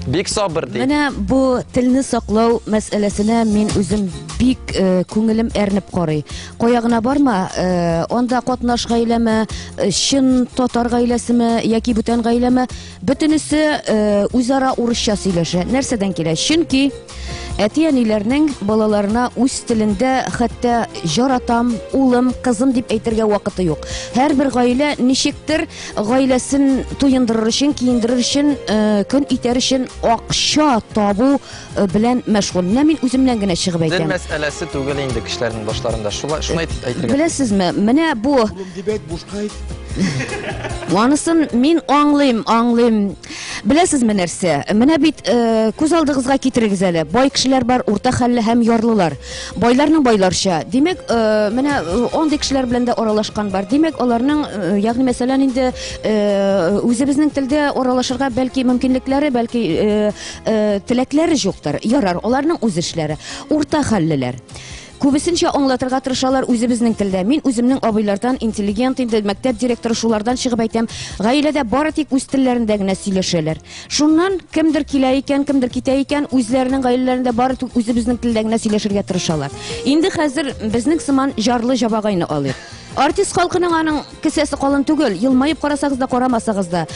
Бик сабыр ди. Менә бу телне саклау мәсьәләсенә мин үзем бик күңелем әрнеп карый. Каягына барма, анда катнаш гаиләме, чын татар гаиләсеме яки бүтән гаиләме, бөтенесе үзара урысча сөйләшә. Нәрсәдән килә? Чөнки әти-әниләрнең балаларына үз телендә хәтта жаратам, улым, кызым дип әйтергә вакыты юк. Һәрбер гаилә ничектер гаиләсен туендырыр өчен, киендерер өчен, көн итәр өчен акча табу белән мәшгуль. Менә мин үземнән генә чыгып әйтәм. Дин мәсьәләсе түгел инде кешеләрнең башларында. Шуны әйтергә. Беләсезме? Менә бу Анысын мин аңлыйм. Беләсезме нәрсә? Менә бит күз алдыгызга китерегез әле. Бай кешеләр бар, урта хәлле һәм ярлылар. Байларның байларча. Димәк, менә андый кешеләр белән дә аралашкан бар. Димәк, аларның, ягъни мәсәлән инде үзебезнең телдә аралашырга бәлки мөмкинлекләре, бәлки теләкләре юктыр. Ярар, аларның үз эшләре. Урта хәллеләр. Күбесенчә аңлатырга тырышалар үзебезнең телдә. Мин үземнең абыйлардан, интеллигент инде, мәктәп директоры шулардан чыгып әйтәм, гаиләдә бары тик үз телләрендә генә сөйләшәләр. Шуннан кемдер килә икән, кемдер китә икән, үзләренең гаиләләрендә бары тик үзебезнең телдә генә сөйләшергә тырышалар. Инде хәзер безнең сыман жарлы жабагайны алыйк. Артист халкының аның кесәсе калын түгел, елмаеп карасагыз да, карамасагыз да.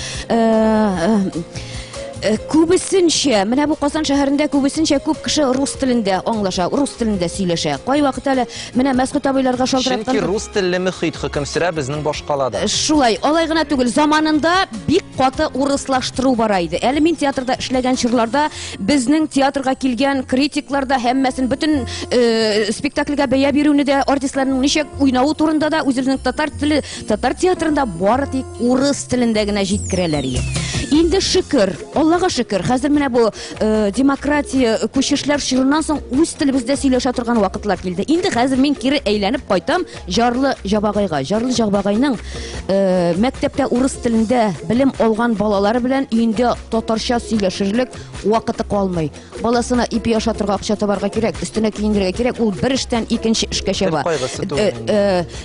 Күбесенчә, менә бу Казан шәһәрендә күбесенчә күп кеше рус телендә аңлаша, рус телендә сөйләшә. Кай вакыт әле менә Мәскәү абыйларга шалтыраткан. Чөнки рус телле мөхит хөкем сөрә безнең башкалада. Шулай, алай гына түгел, заманында бик каты урыслаштыру бара иде. Әле мин театрда эшләгән чорларда безнең театрга килгән критикларда һәммәсен бөтен спектакльгә бәя бирүне дә, артистларның ничек уйнавы турында да үзебезнең татар театрында бары тик урыс телендә генә җиткерәләр иде. Инде шөкер, Аллага шөкер, хәзер менә бу демократия күчешләр чорыннан соң үз телебездә сөйләшә торган вакытлар килде. Инде хәзер мин кире әйләнеп кайтам жарлы жабагайга. Жарлы жабагайның мәктәптә урыс телендә белем алган балалары белән өендә татарча сөйләшерлек вакыты калмый. Баласына ипи ашатырга акча табарга кирәк, үстенә киендерергә кирәк, ул бер эштән икенче эшкә чаба.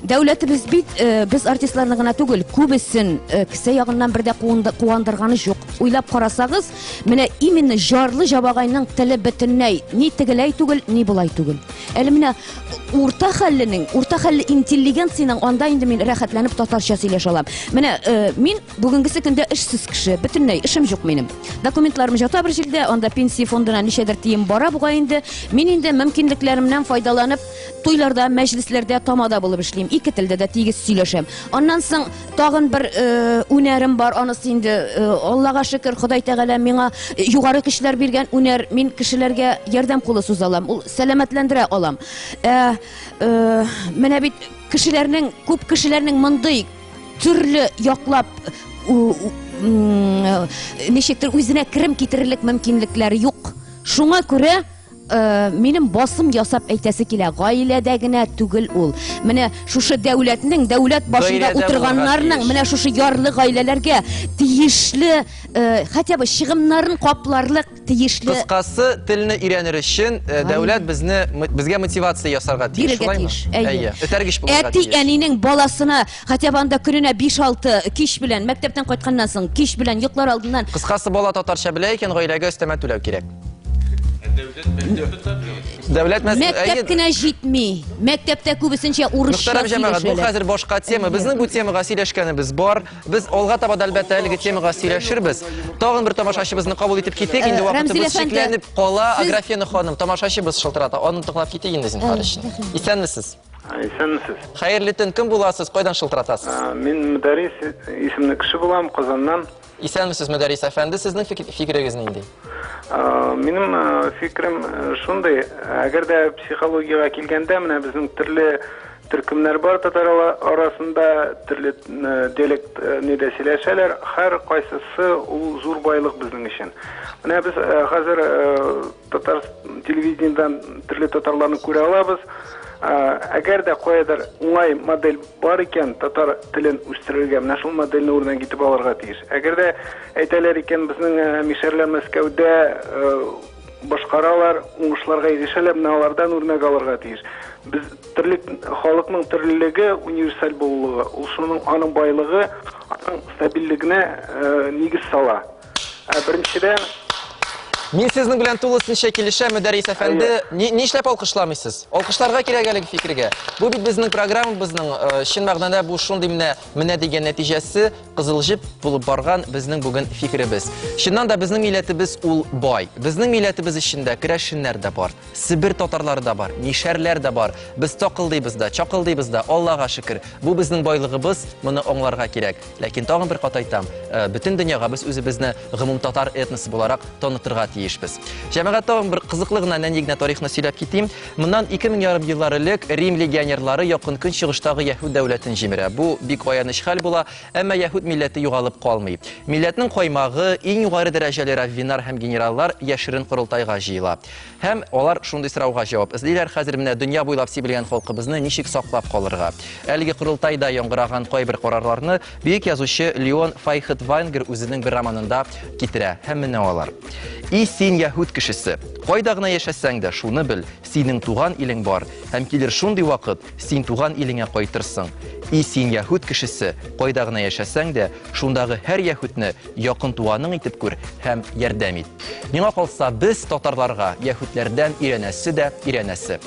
Дәүләтебез бит без артистларны гына түгел, күбесен кесе ягыннан бердә куандырганы юк. Уйлап карасагыз, менә именно жарлы жабагайның теле бөтенләй ни тегеләй түгел, ни булай түгел. Әле менә урта хәлле интеллигенцияның анда инде мин рәхәтләнеп татарча сөйләшә алам. Менә мин бүгенгесе көндә эшсез кеше, бөтенләй эшем юк минем. Документларым жата бер җирдә, анда пенсия фондына ничәдер тием бара буга инде. Мин инде мөмкинлекләремнән файдаланып, туйларда, мәҗлесләрдә, тамада булып эшлим. Ике телдә дә тигез сөйләшәм. Аннан соң тагын бер үнәрем бар, анысы инде Аллага шөкер, Ходай Тәгалә миңа югары көчләр биргән үнәр, мин кешеләргә ярдәм кулы сузалам, ул сәламәтләндерә алам. Менә бит күп кешеләрнең мондый төрле яклап ничектер үзенә керем китерерлек мөмкинлекләре юк. Шуңа күрә минем басым ясап әйтәсе килә, гаиләдә генә түгел ул. Менә шушы дәүләт башында утырганнарның, менә шушы ярлы гаиләләргә тиешле, хәтта бу чыгымнарын капларлык тиешле. Кыскасы, телне өйрәнер өчен дәүләт безгә мотивация ясарга тиеш, шулаймы? Әйе. Этәргеч булырга тиеш. Әти-әнинең баласына хәтта анда көненә 5-6 кич белән, мәктәптән кайтканнан соң кич белән йоклар алдыннан. Кыскасы, бала татарча белә икән, гаиләгә өстәмә түләү кирәк. Дәүләт мәктәп кенә җитми. Мәктәптә күбесенчә урысча сөйләшәләр. Бу хәзер башка тема. Безнең бу темага сөйләшкәнебез бар. Без алга таба әлбәттә әлеге темага сөйләшербез. Тагын бер тамашачыбызны кабул итеп китик. Инде вакытыбыз шикләнеп кала. Аграфена ханым, тамашачыбыз шылтырата. Аны тыңлап китик инде зинһар өчен. Исәнмесез? Исәнмесез. Хәерле төн, кем буласыз? Кайдан шылтыратасыз? Мин Мөдәрис исемле кеше булам, Казаннан. Исәнмесез, Мөдәрис әфәнде, сезнең фикерегез нинди? Минем фикерем шундый, әгәр дә психологиягә килгәндә, менә безнең төрле төркемнәр бар татар арасында, төрле диалект нидә сөйләшәләр, һәр кайсысы ул зур байлык безнең өчен. Менә без хәзер татар телевидениедан төрле татарларны күрә алабыз. Әгәр дә кайдыр уңай модель бар икән, татар телен үстерергә, менә шул модельне үрнәк итеп алырга тиеш. Әгәр дә әйтәләр икән, безнең мишәрләр Мәскәүдә башкаралар, уңышларга ирешәләр, менә алардан үрнәк алырга тиеш. Без халыкның төрлелеге универсаль булуы, ул шуның аның байлыгы, аның стабильлегенә нигез сала. Беренчедән Мин сезнең белән тулысынча килешәм, Мөдәррис әфәнде. Нишләп алкышламыйсыз? Алкышларга кирәк әлеге фикергә. Бу бит безнең программабызның чын мәгънәдә бу шундый менә дигән нәтиҗәсе кызыл җип булып барган безнең бүген фикеребез. Чыннан да безнең милләтебез ул бай. Безнең милләтебез эчендә керәшеннәр дә бар, Сибир татарлары да бар, Мишәрләр дә бар. Без токылдыйбыз да, чакылдыйбыз да, Аллага шөкер. Бу безнең байлыгыбыз, моны аңларга кирәк. Ләкин тагын бер кат әйтәм, бөтен дөньяга без үзебезне гомум татар этносы буларак танытырга тиешбез. Җәмәгать тагын бер кызыклы гына нәнигне тарихны сөйләп китим. Моннан 2000 еллар элек Рим легионерлары якын көнчыгыштагы Яһүд дәүләтен җимерә. Бу бик аяныч хәл була, әмма Яһүд милләте югалып калмый. Милләтнең каймагы, иң югары дәрәҗәле раввиннар һәм генераллар яшерен корылтайга җыела. Һәм алар шундый сорауга җавап эзлиләр: хәзер менә дөнья буйлап сибелгән халкыбызны ничек саклап калырга? Әлеге корылтайда яңгыраган кайбер карарларны бөек язучы Леон Файхетвайнгер үзенең бер романында китерә. Һәм менә алар. И син Яһүд кешесе, кайда гына яшәсәң дә шуны бел, синең туган илең бар, һәм килер шундый вакыт, син туган илеңә кайтырсың. И син Яһүд кешесе, кайда гына яшәсәң дә шундагы һәр Яһүдне якын туганың итеп күр һәм ярдәм ит. Миңа калса, без татарларга Яһүдләрдән өйрәнәсе дә өйрәнәсе.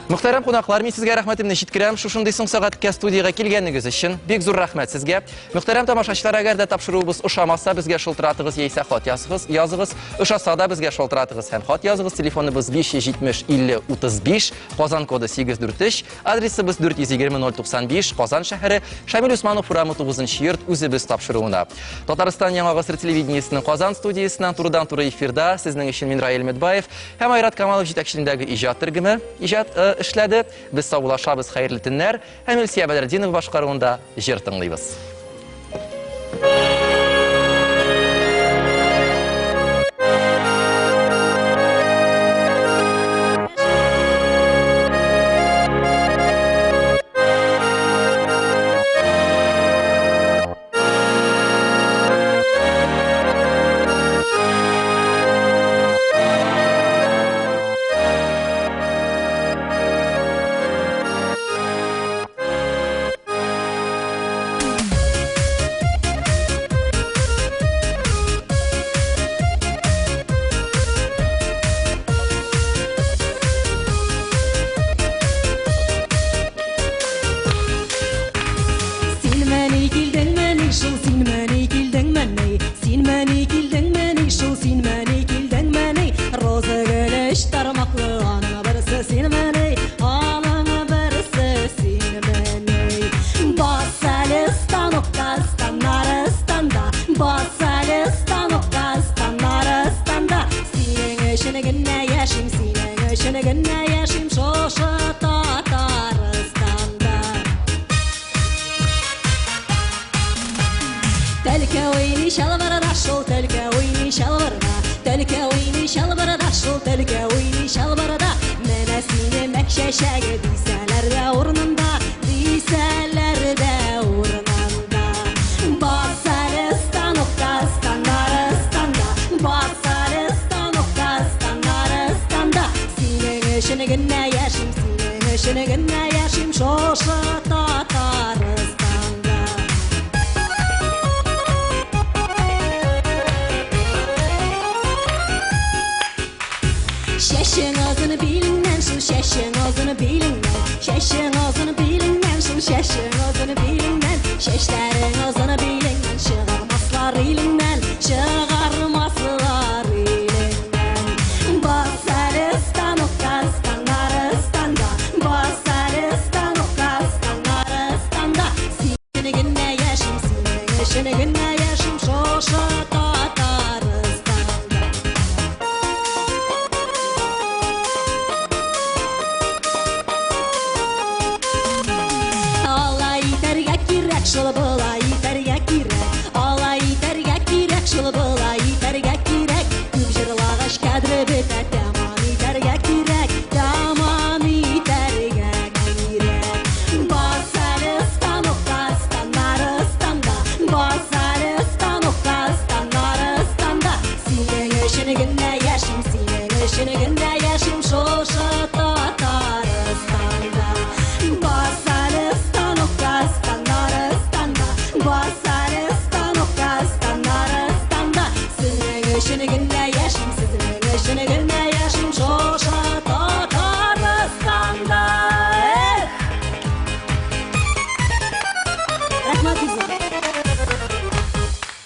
Мөхтәрәм кунаклар, мин сезгә рәхмәтемне җиткерәм. Шушындый соң сәгатькә студиягә килгәнегез өчен бик зур рәхмәт сезгә. Мөхтәрәм тамашачылар, әгәр дә тапшыруыбыз ошамаса, безгә шалтыратыгыз яисә хат языгыз. Ошаса да безгә шалтыратыгыз һәм хат языгыз. Телефоныбыз 570 50 35, Казан коды 843, адресыбыз 420 095, Казан шәһәре, Шамил Усманов урамы 9-нчы йорт, үзебез тапшыруына. Татарстан Яңа гасыр телевидениесенең Казан студиясеннән турыдан-туры эфирда сезнең өчен мин Раил Медбаев һәм Айрат Камалов җитәкчелегендәге иҗат төркеме эшләде. Без саулашабыз, хәерле төннәр. Һәм Илсия Бәдретдинова башкаруында җыр тыңлыйбыз. Yaşım şoşa tatar